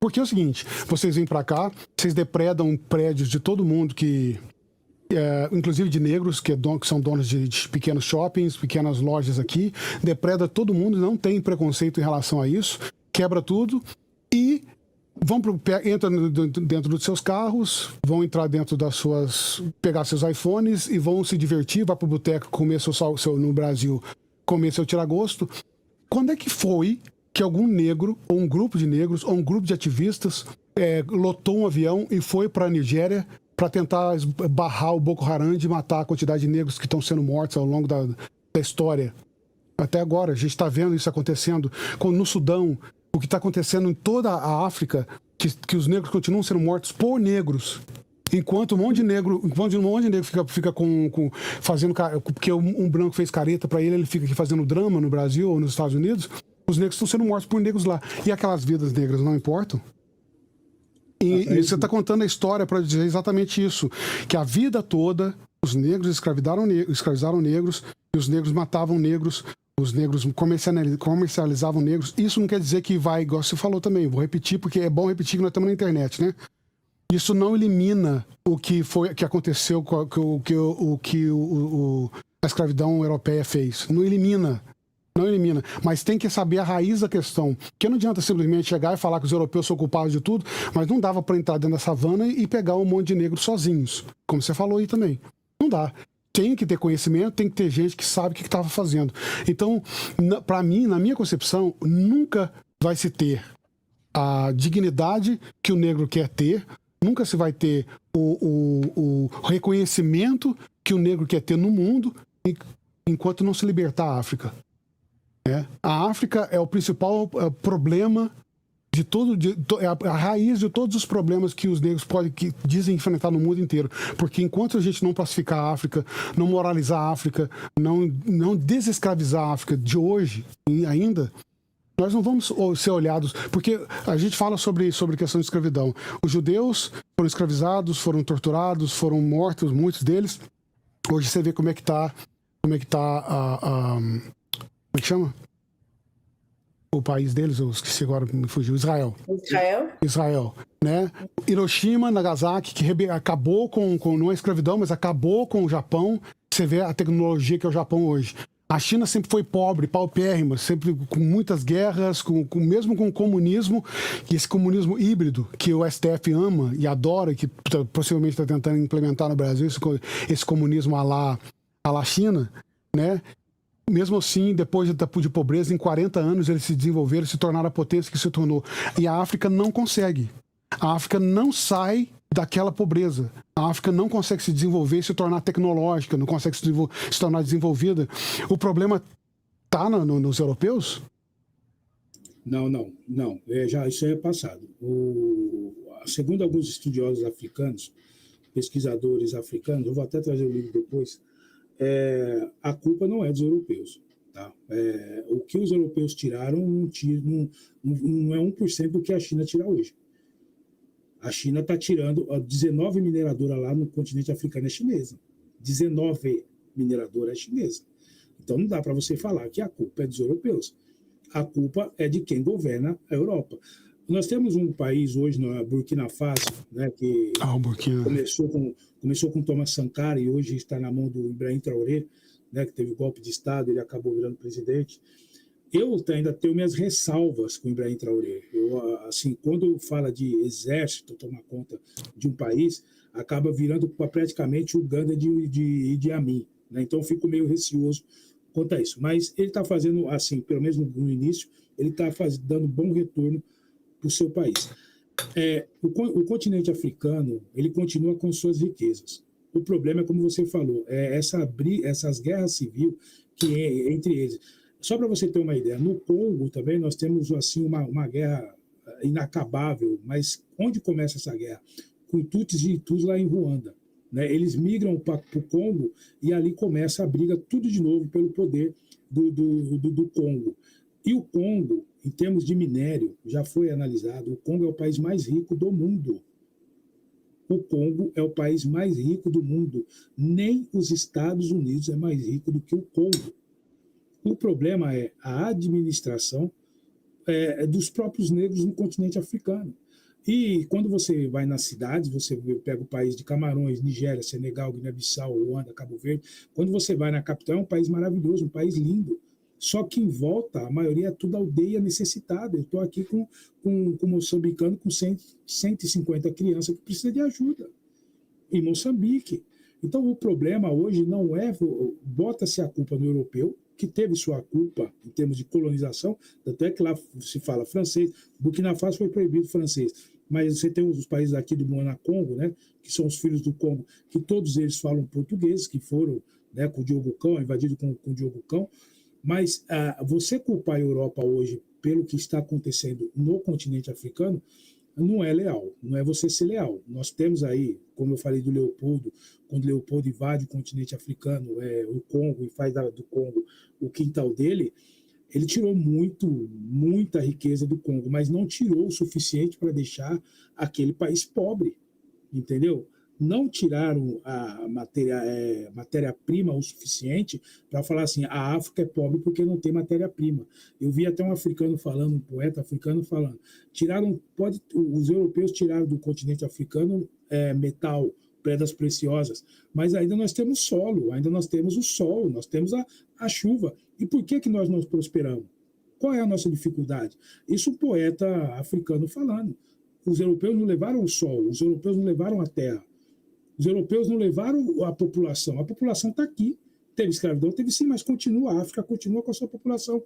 Porque é o seguinte, vocês vêm para cá, vocês depredam prédios de todo mundo inclusive de negros, que são donos de pequenos shoppings, pequenas lojas aqui, depreda todo mundo, não tem preconceito em relação a isso, quebra tudo e entram dentro dos seus carros, vão entrar dentro pegar seus iPhones e vão se divertir, vai pro boteco comer no Brasil, comer seu tiragosto. Quando é que foi que algum negro, ou um grupo de negros, ou um grupo de ativistas lotou um avião e foi para a Nigéria para tentar barrar o Boko Haram de matar a quantidade de negros que estão sendo mortos ao longo da história? Até agora, a gente está vendo isso acontecendo no Sudão, o que está acontecendo em toda a África, que os negros continuam sendo mortos por negros. Enquanto um monte de negro fica fazendo... Porque um branco fez careta para ele fica aqui fazendo drama no Brasil ou nos Estados Unidos, os negros estão sendo mortos por negros lá. E aquelas vidas negras não importam? E você está contando a história para dizer exatamente isso, que a vida toda os negros escravizaram negros, e os negros matavam negros, os negros comercializavam negros. Isso não quer dizer que vai, igual você falou também, vou repetir porque é bom repetir que nós estamos na internet, né? Isso não elimina o que aconteceu, a escravidão europeia fez. Não elimina, mas tem que saber a raiz da questão. Porque não adianta simplesmente chegar e falar que os europeus são culpados de tudo, mas não dava para entrar dentro da savana e pegar um monte de negros sozinhos, como você falou aí também. Não dá. Tem que ter conhecimento, tem que ter gente que sabe o que estava fazendo. Então, para mim, na minha concepção, nunca vai se ter a dignidade que o negro quer ter, nunca se vai ter o reconhecimento que o negro quer ter no mundo enquanto não se libertar a África. A África é o principal problema de é a raiz de todos os problemas que os negros dizem enfrentar no mundo inteiro. Porque enquanto a gente não pacificar a África, não moralizar a África, não desescravizar a África de hoje ainda, nós não vamos ser olhados, porque a gente fala sobre questão de escravidão. Os judeus foram escravizados, foram torturados, foram mortos, muitos deles. Hoje você vê como é que chama? O país deles, eu esqueci agora, me fugiu. Israel, né? Hiroshima, Nagasaki, que acabou não é escravidão, mas acabou com o Japão. Você vê a tecnologia que é o Japão hoje. A China sempre foi pobre, paupérrima, sempre com muitas guerras, mesmo com o comunismo, e esse comunismo híbrido que o STF ama e adora, que possivelmente está tentando implementar no Brasil, esse comunismo à la China, né? Mesmo assim, depois de pobreza, em 40 anos eles se desenvolveram, se tornaram a potência que se tornou. E a África não consegue. A África não sai daquela pobreza. A África não consegue se desenvolver e se tornar tecnológica, não consegue se tornar desenvolvida. O problema está nos europeus? Não. Isso é passado. Segundo alguns estudiosos africanos, pesquisadores africanos, eu vou até trazer o livro depois, a culpa não é dos europeus. Tá? O que os europeus tiraram não é 1% do que a China tira hoje. A China está tirando 19 mineradoras lá no continente africano, é chinesa. 19 mineradoras é chinesa. Então não dá para você falar que a culpa é dos europeus. A culpa é de quem governa a Europa. Nós temos um país hoje, Burkina Faso, né, que começou com Thomas Sankara e hoje está na mão do Ibrahim Traoré, né, que teve golpe de Estado, ele acabou virando presidente. Eu ainda tenho minhas ressalvas com o Ibrahim Traoré. Quando fala de exército tomar conta de um país, acaba virando praticamente o Uganda de Idi Amin. Né? Então, eu fico meio receoso quanto a isso. Mas ele está fazendo, assim, pelo menos no início, ele está dando bom retorno para o seu país. O continente africano, ele continua com suas riquezas. O problema é, como você falou, essas guerras civis que entre eles. Só para você ter uma ideia, no Congo também nós temos assim uma guerra inacabável, mas onde começa essa guerra? Com Tutsis e Hutus lá em Ruanda. Né? Eles migram para o Congo e ali começa a briga tudo de novo pelo poder do Congo. E o Congo, em termos de minério, já foi analisado, o Congo é o país mais rico do mundo. O Congo é o país mais rico do mundo. Nem os Estados Unidos é mais rico do que o Congo. O problema é a administração dos próprios negros no continente africano. E quando você vai nas cidades, você pega o país de Camarões, Nigéria, Senegal, Guiné-Bissau, Ruanda, Cabo Verde. Quando você vai na capital, é um país maravilhoso, um país lindo. Só que em volta, a maioria é tudo aldeia necessitada. Eu estou aqui com moçambicano com 150 crianças que precisam de ajuda, em Moçambique. Então, o problema hoje não é bota-se a culpa no europeu, que teve sua culpa em termos de colonização, tanto é que lá se fala francês, Burkina Faso foi proibido francês, mas você tem os países aqui do Moana-Congo, né, que são os filhos do Congo, que todos eles falam português, que foram, né, com o Diogo Cão, invadido com o Diogo Cão, mas você culpar a Europa hoje pelo que está acontecendo no continente africano não é leal, não é você ser leal. Nós temos aí, como eu falei do Leopoldo, quando Leopoldo invade o continente africano, o Congo, e faz do Congo o quintal dele, ele tirou muita riqueza do Congo, mas não tirou o suficiente para deixar aquele país pobre, entendeu? Não tiraram a matéria-prima o suficiente para falar assim, a África é pobre porque não tem matéria-prima. Eu vi até um africano falando, um poeta africano falando, os europeus tiraram do continente africano metal, pedras preciosas, mas ainda nós temos solo, ainda nós temos o sol, nós temos a chuva. E por que nós não prosperamos? Qual é a nossa dificuldade? Isso um poeta africano falando. Os europeus não levaram o sol, os europeus não levaram a terra. Os europeus não levaram a população está aqui. Teve escravidão, teve sim, mas continua, a África continua com a sua população.